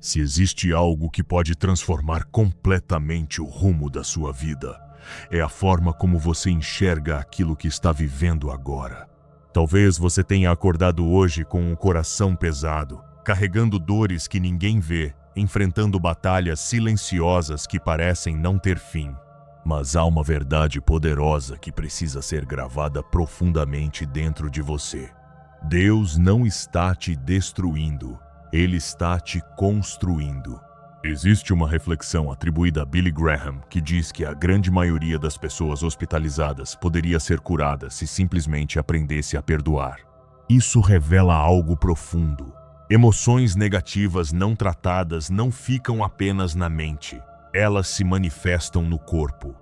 Se existe algo que pode transformar completamente o rumo da sua vida, é a forma como você enxerga aquilo que está vivendo agora. Talvez você tenha acordado hoje com um coração pesado, carregando dores que ninguém vê, enfrentando batalhas silenciosas que parecem não ter fim. Mas há uma verdade poderosa que precisa ser gravada profundamente dentro de você. Deus não está te destruindo, Ele está te construindo. Existe uma reflexão atribuída a Billy Graham que diz que a grande maioria das pessoas hospitalizadas poderia ser curada se simplesmente aprendesse a perdoar. Isso revela algo profundo. Emoções negativas não tratadas não ficam apenas na mente. Elas se manifestam no corpo.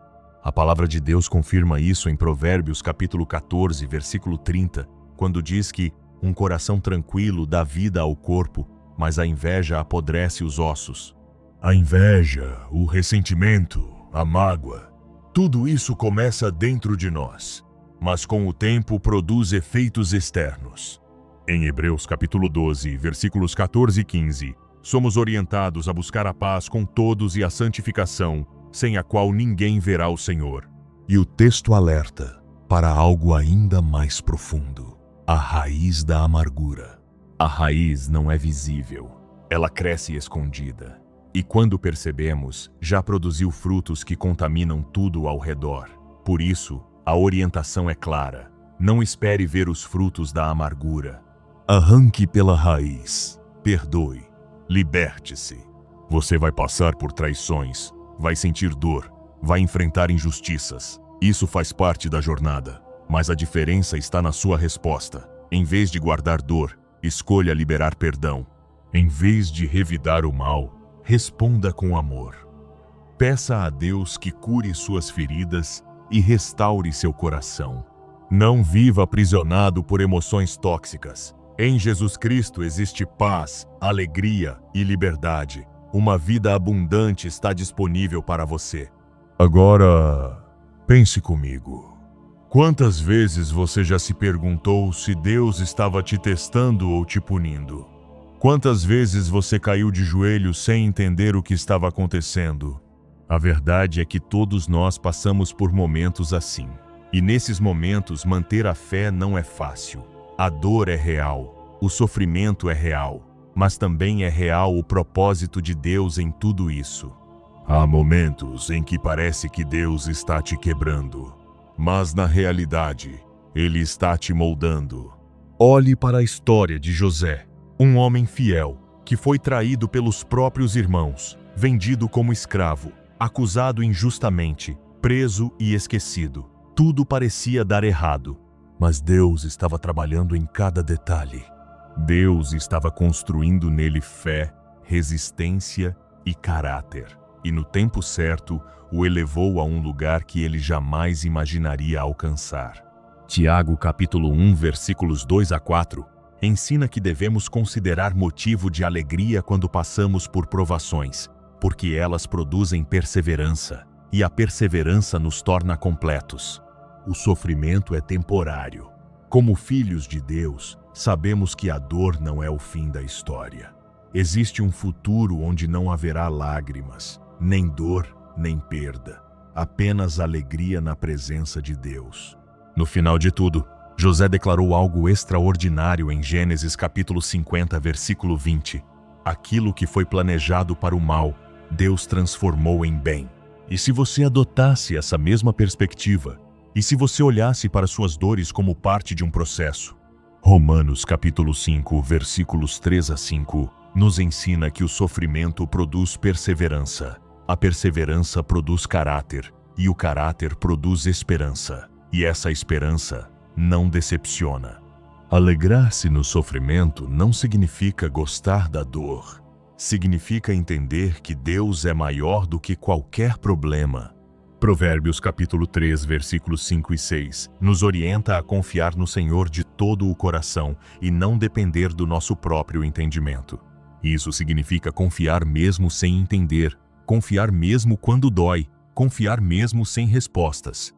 A palavra de Deus confirma isso em Provérbios capítulo 14, versículo 30, quando diz que um coração tranquilo dá vida ao corpo, mas a inveja apodrece os ossos. A inveja, o ressentimento, a mágoa, tudo isso começa dentro de nós, mas com o tempo produz efeitos externos. Em Hebreus capítulo 12, versículos 14 e 15, somos orientados a buscar a paz com todos e a santificação, sem a qual ninguém verá o Senhor. E o texto alerta para algo ainda mais profundo: a raiz da amargura. A raiz não é visível, ela cresce escondida. E quando percebemos, já produziu frutos que contaminam tudo ao redor. Por isso, a orientação é clara: não espere ver os frutos da amargura. Arranque pela raiz, perdoe. Liberte-se. Você vai passar por traições, vai sentir dor, vai enfrentar injustiças. Isso faz parte da jornada, mas a diferença está na sua resposta. Em vez de guardar dor, escolha liberar perdão. Em vez de revidar o mal, responda com amor. Peça a Deus que cure suas feridas e restaure seu coração. Não viva aprisionado por emoções tóxicas. Em Jesus Cristo existe paz, alegria e liberdade. Uma vida abundante está disponível para você. Agora, pense comigo. Quantas vezes você já se perguntou se Deus estava te testando ou te punindo? Quantas vezes você caiu de joelhos sem entender o que estava acontecendo? A verdade é que todos nós passamos por momentos assim. E nesses momentos manter a fé não é fácil. A dor é real, o sofrimento é real, mas também é real o propósito de Deus em tudo isso. Há momentos em que parece que Deus está te quebrando, mas na realidade, Ele está te moldando. Olhe para a história de José, um homem fiel, que foi traído pelos próprios irmãos, vendido como escravo, acusado injustamente, preso e esquecido. Tudo parecia dar errado, mas Deus estava trabalhando em cada detalhe. Deus estava construindo nele fé, resistência e caráter. E no tempo certo, o elevou a um lugar que ele jamais imaginaria alcançar. Tiago capítulo 1, versículos 2 a 4, ensina que devemos considerar motivo de alegria quando passamos por provações, porque elas produzem perseverança, e a perseverança nos torna completos. O sofrimento é temporário. Como filhos de Deus, sabemos que a dor não é o fim da história. Existe um futuro onde não haverá lágrimas, nem dor, nem perda, apenas alegria na presença de Deus. No final de tudo, José declarou algo extraordinário em Gênesis capítulo 50, versículo 20. Aquilo que foi planejado para o mal, Deus transformou em bem. E se você adotasse essa mesma perspectiva, e se você olhasse para suas dores como parte de um processo? Romanos capítulo 5, versículos 3 a 5, nos ensina que o sofrimento produz perseverança, a perseverança produz caráter, e o caráter produz esperança, e essa esperança não decepciona. Alegrar-se no sofrimento não significa gostar da dor, significa entender que Deus é maior do que qualquer problema. Provérbios capítulo 3, versículos 5 e 6, nos orienta a confiar no Senhor de todo o coração e não depender do nosso próprio entendimento. Isso significa confiar mesmo sem entender, confiar mesmo quando dói, confiar mesmo sem respostas.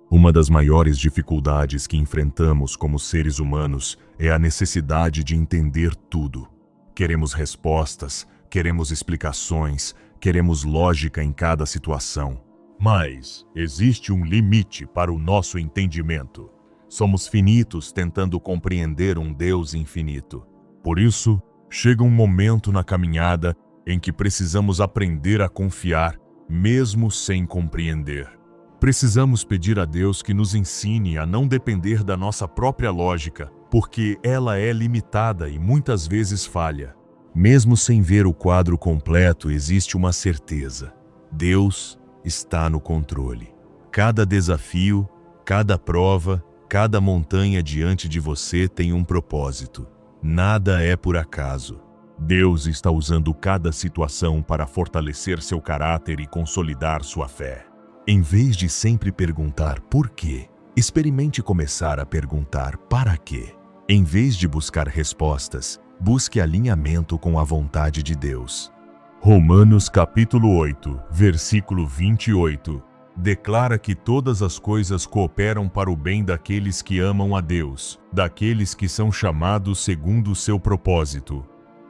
Uma das maiores dificuldades que enfrentamos como seres humanos é a necessidade de entender tudo. Queremos respostas, queremos explicações, queremos lógica em cada situação. Mas existe um limite para o nosso entendimento. Somos finitos tentando compreender um Deus infinito. Por isso, chega um momento na caminhada em que precisamos aprender a confiar, mesmo sem compreender. Precisamos pedir a Deus que nos ensine a não depender da nossa própria lógica, porque ela é limitada e muitas vezes falha. Mesmo sem ver o quadro completo, existe uma certeza: Deus está no controle. Cada desafio, cada prova, cada montanha diante de você tem um propósito. Nada é por acaso. Deus está usando cada situação para fortalecer seu caráter e consolidar sua fé. Em vez de sempre perguntar por quê, experimente começar a perguntar para quê. Em vez de buscar respostas, busque alinhamento com a vontade de Deus. Romanos capítulo 8, versículo 28, declara que todas as coisas cooperam para o bem daqueles que amam a Deus, daqueles que são chamados segundo o seu propósito.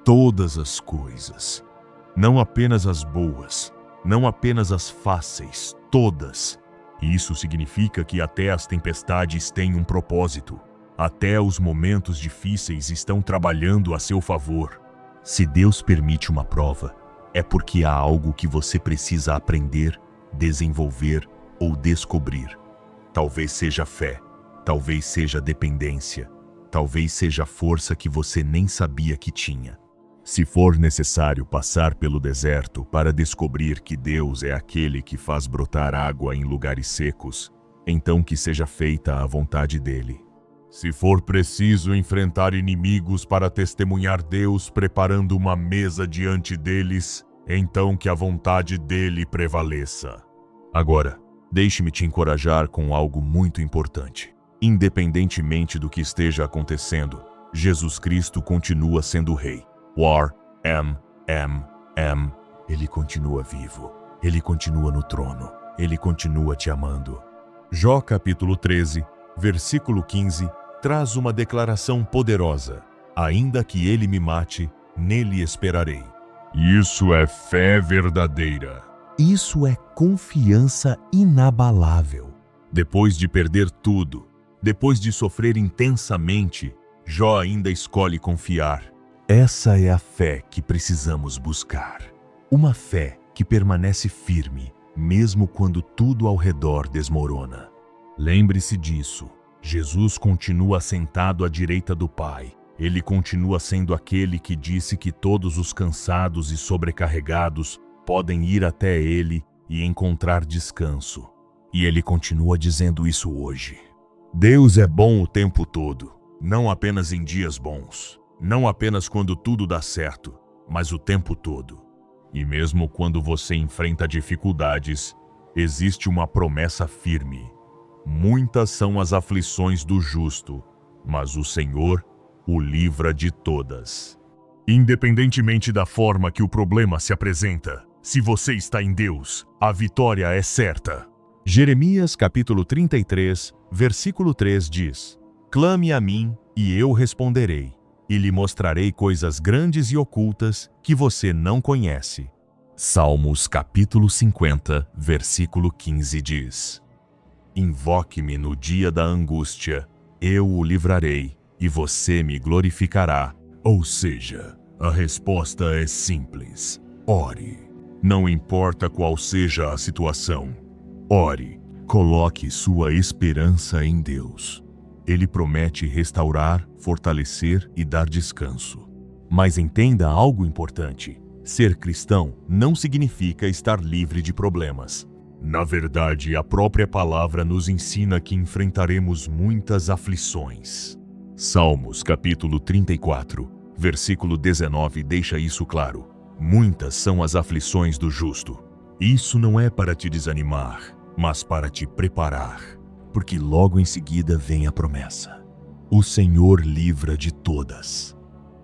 Todas as coisas, não apenas as boas, não apenas as fáceis, todas. Isso significa que até as tempestades têm um propósito. Até os momentos difíceis estão trabalhando a seu favor. Se Deus permite uma prova, é porque há algo que você precisa aprender, desenvolver ou descobrir. Talvez seja fé, talvez seja dependência, talvez seja força que você nem sabia que tinha. Se for necessário passar pelo deserto para descobrir que Deus é aquele que faz brotar água em lugares secos, então que seja feita a vontade dele. Se for preciso enfrentar inimigos para testemunhar Deus preparando uma mesa diante deles, então que a vontade dele prevaleça. Agora, deixe-me te encorajar com algo muito importante. Independentemente do que esteja acontecendo, Jesus Cristo continua sendo Rei. Ele continua vivo. Ele continua no trono. Ele continua te amando. Jó capítulo 13, versículo 15, traz uma declaração poderosa. Ainda que ele me mate, nele esperarei. Isso é fé verdadeira. Isso é confiança inabalável. Depois de perder tudo, depois de sofrer intensamente, Jó ainda escolhe confiar. Essa é a fé que precisamos buscar. Uma fé que permanece firme, mesmo quando tudo ao redor desmorona. Lembre-se disso. Jesus continua sentado à direita do Pai. Ele continua sendo aquele que disse que todos os cansados e sobrecarregados podem ir até Ele e encontrar descanso. E Ele continua dizendo isso hoje. Deus é bom o tempo todo, não apenas em dias bons. Não apenas quando tudo dá certo, mas o tempo todo. E mesmo quando você enfrenta dificuldades, existe uma promessa firme. Muitas são as aflições do justo, mas o Senhor o livra de todas. Independentemente da forma que o problema se apresenta, se você está em Deus, a vitória é certa. Jeremias capítulo 33, versículo 3 diz: Clame a mim e eu responderei. E lhe mostrarei coisas grandes e ocultas que você não conhece. Salmos capítulo 50, versículo 15 diz: Invoque-me no dia da angústia, eu o livrarei, e você me glorificará. Ou seja, a resposta é simples: ore. Não importa qual seja a situação, ore. Coloque sua esperança em Deus. Ele promete restaurar, fortalecer e dar descanso. Mas entenda algo importante: ser cristão não significa estar livre de problemas. Na verdade, a própria palavra nos ensina que enfrentaremos muitas aflições. Salmos capítulo 34, versículo 19 deixa isso claro. Muitas são as aflições do justo. Isso não é para te desanimar, mas para te preparar. Porque logo em seguida vem a promessa: o Senhor livra de todas.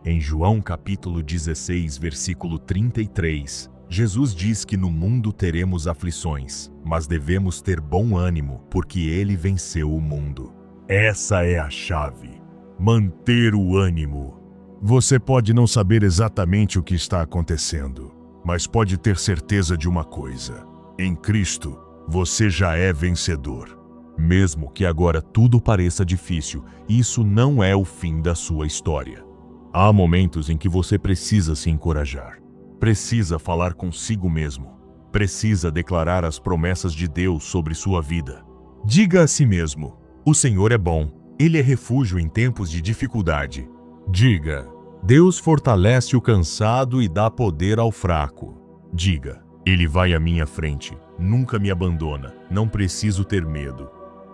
Em João capítulo 16, versículo 33, Jesus diz que no mundo teremos aflições, mas devemos ter bom ânimo, porque Ele venceu o mundo. Essa é a chave: manter o ânimo. Você pode não saber exatamente o que está acontecendo, mas pode ter certeza de uma coisa: em Cristo, você já é vencedor. Mesmo que agora tudo pareça difícil, isso não é o fim da sua história. Há momentos em que você precisa se encorajar, precisa falar consigo mesmo, precisa declarar as promessas de Deus sobre sua vida. Diga a si mesmo: o Senhor é bom, Ele é refúgio em tempos de dificuldade. Diga: Deus fortalece o cansado e dá poder ao fraco. Diga: Ele vai à minha frente, nunca me abandona, não preciso ter medo.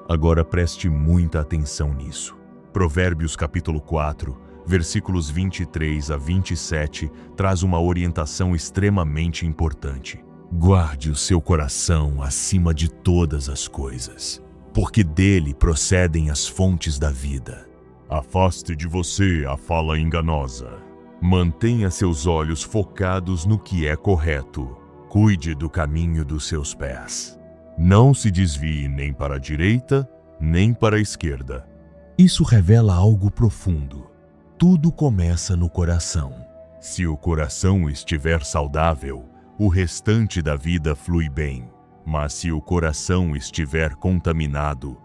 Agora preste muita atenção nisso. Provérbios capítulo 4, versículos 23 a 27, traz uma orientação extremamente importante. Guarde o seu coração acima de todas as coisas, porque dele procedem as fontes da vida. Afaste de você a fala enganosa. Mantenha seus olhos focados no que é correto. Cuide do caminho dos seus pés. Não se desvie nem para a direita, nem para a esquerda. Isso revela algo profundo. Tudo começa no coração. Se o coração estiver saudável, o restante da vida flui bem. Mas se o coração estiver contaminado,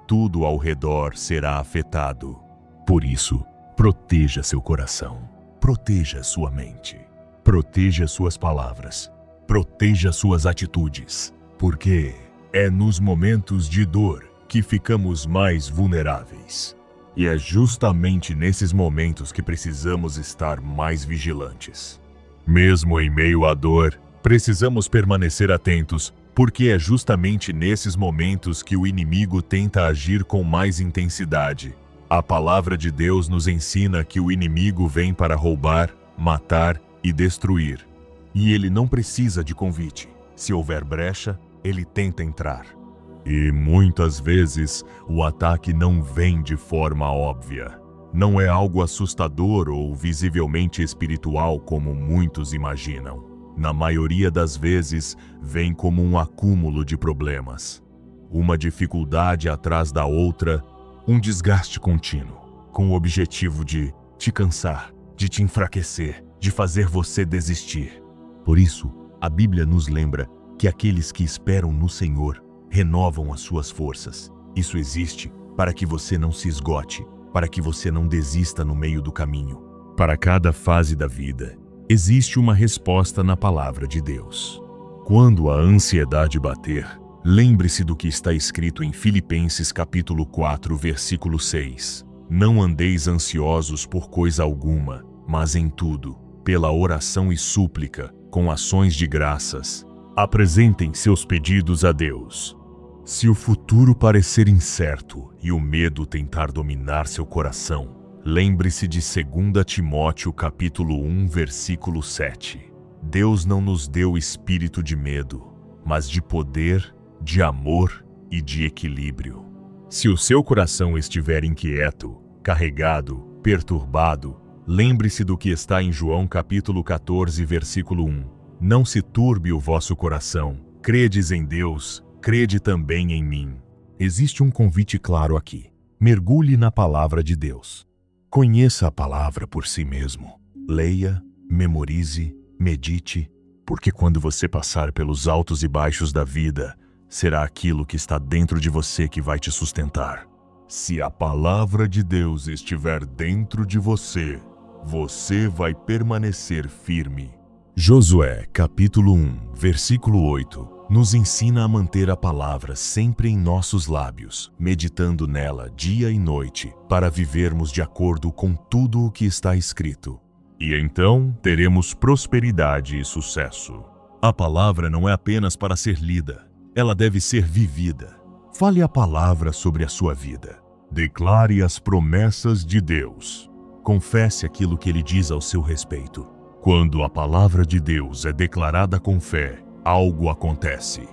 tudo ao redor será afetado. Por isso, proteja seu coração, proteja sua mente, proteja suas palavras, proteja suas atitudes, porque é nos momentos de dor que ficamos mais vulneráveis. E é justamente nesses momentos que precisamos estar mais vigilantes. Mesmo em meio à dor, precisamos permanecer atentos, porque é justamente nesses momentos que o inimigo tenta agir com mais intensidade. A palavra de Deus nos ensina que o inimigo vem para roubar, matar e destruir. E ele não precisa de convite. Se houver brecha, ele tenta entrar. E muitas vezes o ataque não vem de forma óbvia. Não é algo assustador ou visivelmente espiritual como muitos imaginam. Na maioria das vezes, vem como um acúmulo de problemas. Uma dificuldade atrás da outra, um desgaste contínuo, com o objetivo de te cansar, de te enfraquecer, de fazer você desistir. Por isso, a Bíblia nos lembra que aqueles que esperam no Senhor renovam as suas forças. Isso existe para que você não se esgote, para que você não desista no meio do caminho. Para cada fase da vida, existe uma resposta na palavra de Deus. Quando a ansiedade bater, lembre-se do que está escrito em Filipenses capítulo 4, versículo 6. Não andeis ansiosos por coisa alguma, mas em tudo, pela oração e súplica, com ações de graças, apresentem seus pedidos a Deus. Se o futuro parecer incerto e o medo tentar dominar seu coração, lembre-se de 2 Timóteo capítulo 1, versículo 7. Deus não nos deu espírito de medo, mas de poder, de amor e de equilíbrio. Se o seu coração estiver inquieto, carregado, perturbado, lembre-se do que está em João capítulo 14, versículo 1. Não se turbe o vosso coração. Credes em Deus, crede também em mim. Existe um convite claro aqui. Mergulhe na palavra de Deus. Conheça a palavra por si mesmo. Leia, memorize, medite, porque quando você passar pelos altos e baixos da vida, será aquilo que está dentro de você que vai te sustentar. Se a palavra de Deus estiver dentro de você, você vai permanecer firme. Josué, capítulo 1, versículo 8, nos ensina a manter a palavra sempre em nossos lábios, meditando nela dia e noite, para vivermos de acordo com tudo o que está escrito. E então teremos prosperidade e sucesso. A palavra não é apenas para ser lida, ela deve ser vivida. Fale a palavra sobre a sua vida. Declare as promessas de Deus. Confesse aquilo que Ele diz ao seu respeito. Quando a palavra de Deus é declarada com fé, algo acontece.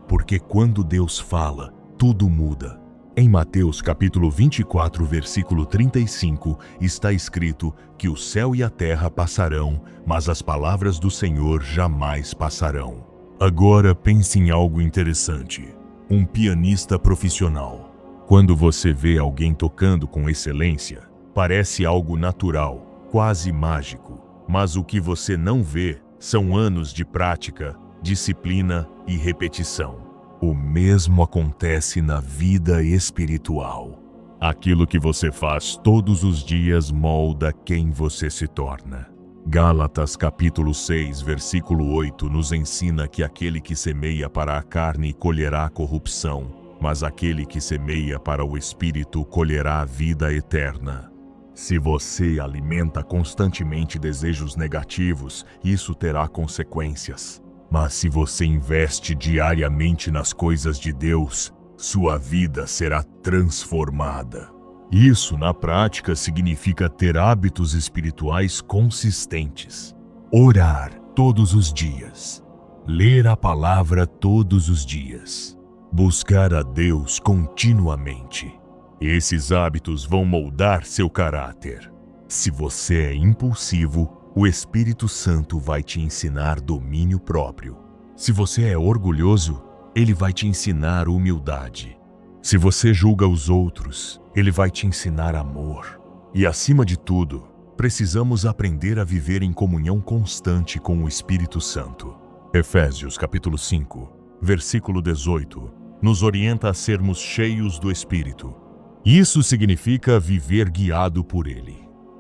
Porque quando Deus fala, tudo muda. Em Mateus capítulo 24, versículo 35, está escrito que o céu e a terra passarão, mas as palavras do Senhor jamais passarão. Agora pense em algo interessante. Um pianista profissional. Quando você vê alguém tocando com excelência, parece algo natural, quase mágico, mas o que você não vê são anos de prática, disciplina e repetição. O mesmo acontece na vida espiritual. Aquilo que você faz todos os dias molda quem você se torna. Gálatas capítulo 6, versículo 8 nos ensina que aquele que semeia para a carne colherá corrupção, mas aquele que semeia para o Espírito colherá a vida eterna. Se você alimenta constantemente desejos negativos, isso terá consequências. Mas se você investe diariamente nas coisas de Deus, sua vida será transformada. Isso, na prática, significa ter hábitos espirituais consistentes. Orar todos os dias. Ler a palavra todos os dias. Buscar a Deus continuamente. Esses hábitos vão moldar seu caráter. Se você é impulsivo, o Espírito Santo vai te ensinar domínio próprio. Se você é orgulhoso, ele vai te ensinar humildade. Se você julga os outros, ele vai te ensinar amor. E acima de tudo, precisamos aprender a viver em comunhão constante com o Espírito Santo. Efésios capítulo 5, versículo 18, nos orienta a sermos cheios do Espírito. Isso significa viver guiado por ele,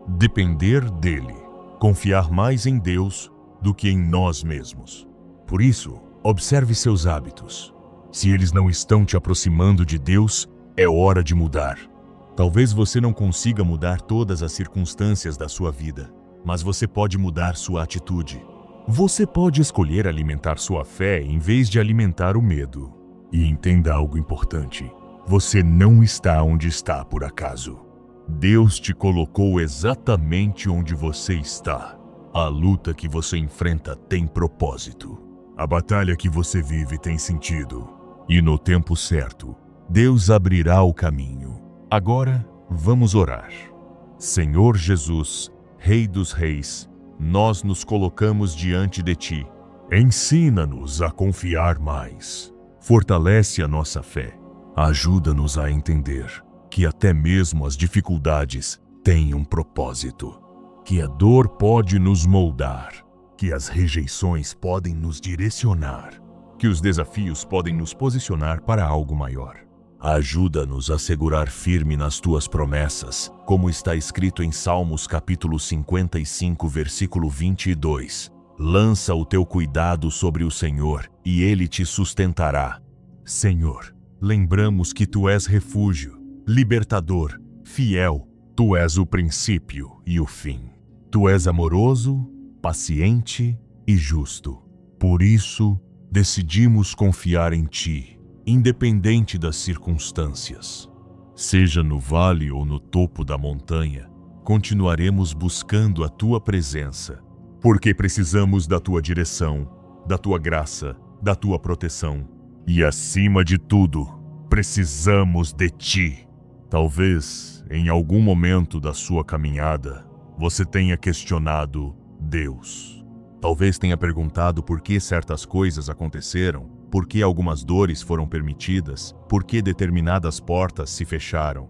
depender dele, confiar mais em Deus do que em nós mesmos. Por isso, observe seus hábitos. Se eles não estão te aproximando de Deus, é hora de mudar. Talvez você não consiga mudar todas as circunstâncias da sua vida, mas você pode mudar sua atitude. Você pode escolher alimentar sua fé em vez de alimentar o medo. E entenda algo importante: você não está onde está por acaso. Deus te colocou exatamente onde você está. A luta que você enfrenta tem propósito. A batalha que você vive tem sentido. E no tempo certo, Deus abrirá o caminho. Agora, vamos orar. Senhor Jesus, Rei dos Reis, nós nos colocamos diante de Ti. Ensina-nos a confiar mais. Fortalece a nossa fé. Ajuda-nos a entender que até mesmo as dificuldades têm um propósito. Que a dor pode nos moldar. Que as rejeições podem nos direcionar. Que os desafios podem nos posicionar para algo maior. Ajuda-nos a segurar firme nas Tuas promessas, como está escrito em Salmos capítulo 55, versículo 22. Lança o teu cuidado sobre o Senhor, e Ele te sustentará. Senhor, lembramos que Tu és refúgio, libertador, fiel. Tu és o princípio e o fim. Tu és amoroso, paciente e justo. Por isso, decidimos confiar em Ti, independente das circunstâncias. Seja no vale ou no topo da montanha, continuaremos buscando a Tua presença, porque precisamos da Tua direção, da Tua graça, da Tua proteção. E acima de tudo, precisamos de Ti. Talvez, em algum momento da sua caminhada, você tenha questionado Deus. Talvez tenha perguntado por que certas coisas aconteceram, por que algumas dores foram permitidas, por que determinadas portas se fecharam.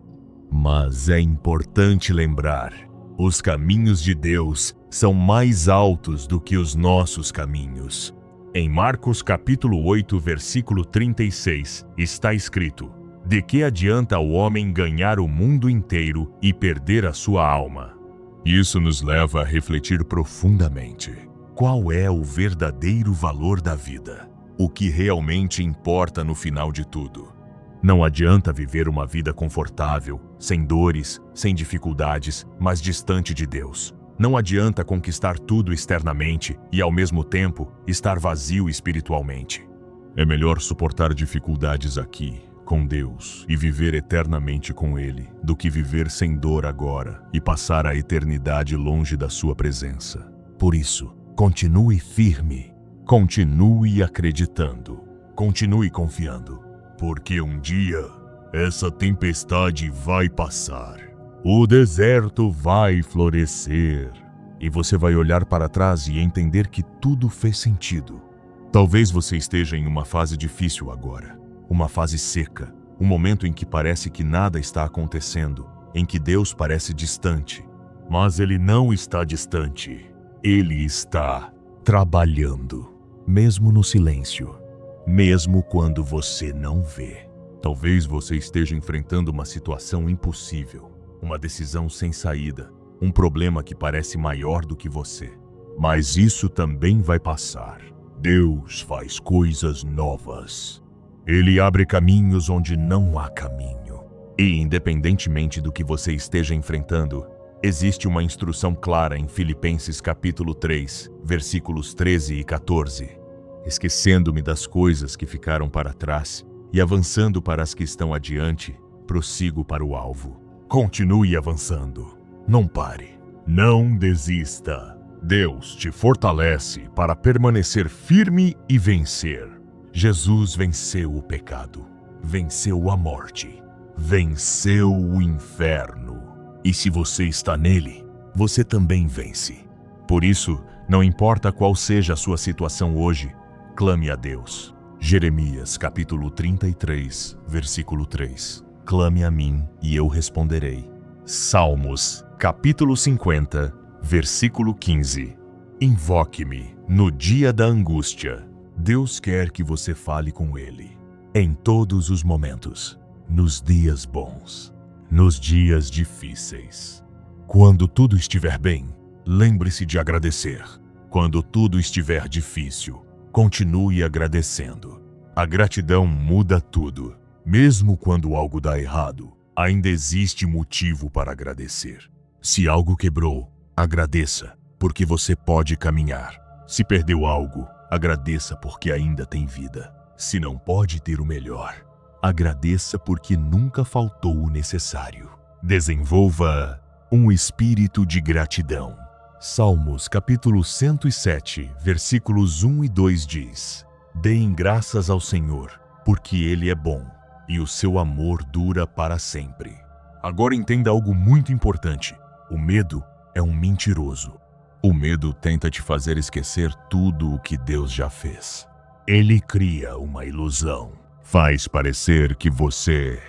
Mas é importante lembrar, os caminhos de Deus são mais altos do que os nossos caminhos. Em Marcos capítulo 8, versículo 36, está escrito: de que adianta o homem ganhar o mundo inteiro e perder a sua alma? Isso nos leva a refletir profundamente. Qual é o verdadeiro valor da vida? O que realmente importa no final de tudo? Não adianta viver uma vida confortável, sem dores, sem dificuldades, mas distante de Deus. Não adianta conquistar tudo externamente e, ao mesmo tempo, estar vazio espiritualmente. É melhor suportar dificuldades aqui, com Deus, e viver eternamente com Ele, do que viver sem dor agora e passar a eternidade longe da Sua presença. Por isso, continue firme, continue acreditando, continue confiando, porque um dia essa tempestade vai passar, o deserto vai florescer e você vai olhar para trás e entender que tudo fez sentido. Talvez você esteja em uma fase difícil agora, uma fase seca, um momento em que parece que nada está acontecendo, em que Deus parece distante. Mas ele não está distante. Ele está trabalhando, mesmo no silêncio, mesmo quando você não vê. Talvez você esteja enfrentando uma situação impossível, uma decisão sem saída, um problema que parece maior do que você. Mas isso também vai passar. Deus faz coisas novas. Ele abre caminhos onde não há caminho. E, independentemente do que você esteja enfrentando, existe uma instrução clara em Filipenses capítulo 3, versículos 13 e 14. Esquecendo-me das coisas que ficaram para trás e avançando para as que estão adiante, prossigo para o alvo. Continue avançando. Não pare. Não desista. Deus te fortalece para permanecer firme e vencer. Jesus venceu o pecado, venceu a morte, venceu o inferno. E se você está nele, você também vence. Por isso, não importa qual seja a sua situação hoje, clame a Deus. Jeremias capítulo 33, versículo 3. Clame a mim e eu responderei. Salmos capítulo 50, versículo 15. Invoque-me no dia da angústia. Deus quer que você fale com Ele em todos os momentos, nos dias bons, nos dias difíceis. Quando tudo estiver bem, lembre-se de agradecer. Quando tudo estiver difícil, continue agradecendo. A gratidão muda tudo. Mesmo quando algo dá errado, ainda existe motivo para agradecer. Se algo quebrou, agradeça, porque você pode caminhar. Se perdeu algo, agradeça porque ainda tem vida. Se não pode ter o melhor, agradeça porque nunca faltou o necessário. Desenvolva um espírito de gratidão. Salmos capítulo 107, versículos 1 e 2 diz: Deem graças ao Senhor, porque Ele é bom, e o seu amor dura para sempre. Agora entenda algo muito importante. O medo é um mentiroso. O medo tenta te fazer esquecer tudo o que Deus já fez. Ele cria uma ilusão. Faz parecer que você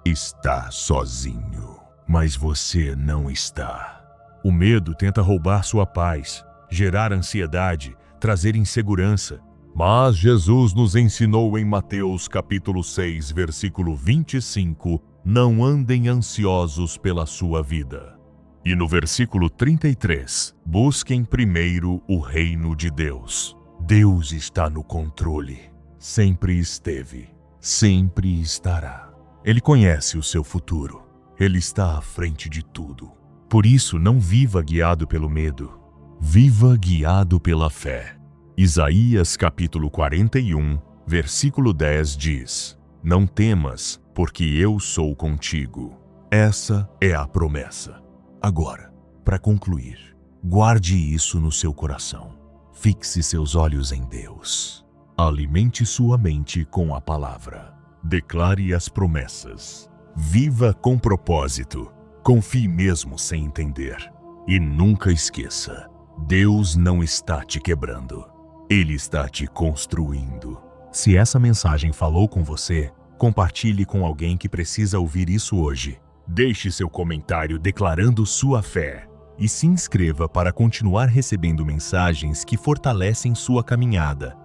está sozinho, mas você não está. O medo tenta roubar sua paz, gerar ansiedade, trazer insegurança. Mas Jesus nos ensinou em Mateus capítulo 6, versículo 25, não andem ansiosos pela sua vida. E no versículo 33, busquem primeiro o reino de Deus. Deus está no controle. Sempre esteve, sempre estará. Ele conhece o seu futuro. Ele está à frente de tudo. Por isso, não viva guiado pelo medo. Viva guiado pela fé. Isaías capítulo 41, versículo 10 diz: Não temas, porque eu sou contigo. Essa é a promessa. Agora, para concluir, guarde isso no seu coração. Fixe seus olhos em Deus. Alimente sua mente com a palavra. Declare as promessas. Viva com propósito. Confie mesmo sem entender. E nunca esqueça, Deus não está te quebrando. Ele está te construindo. Se essa mensagem falou com você, compartilhe com alguém que precisa ouvir isso hoje. Deixe seu comentário declarando sua fé e se inscreva para continuar recebendo mensagens que fortalecem sua caminhada.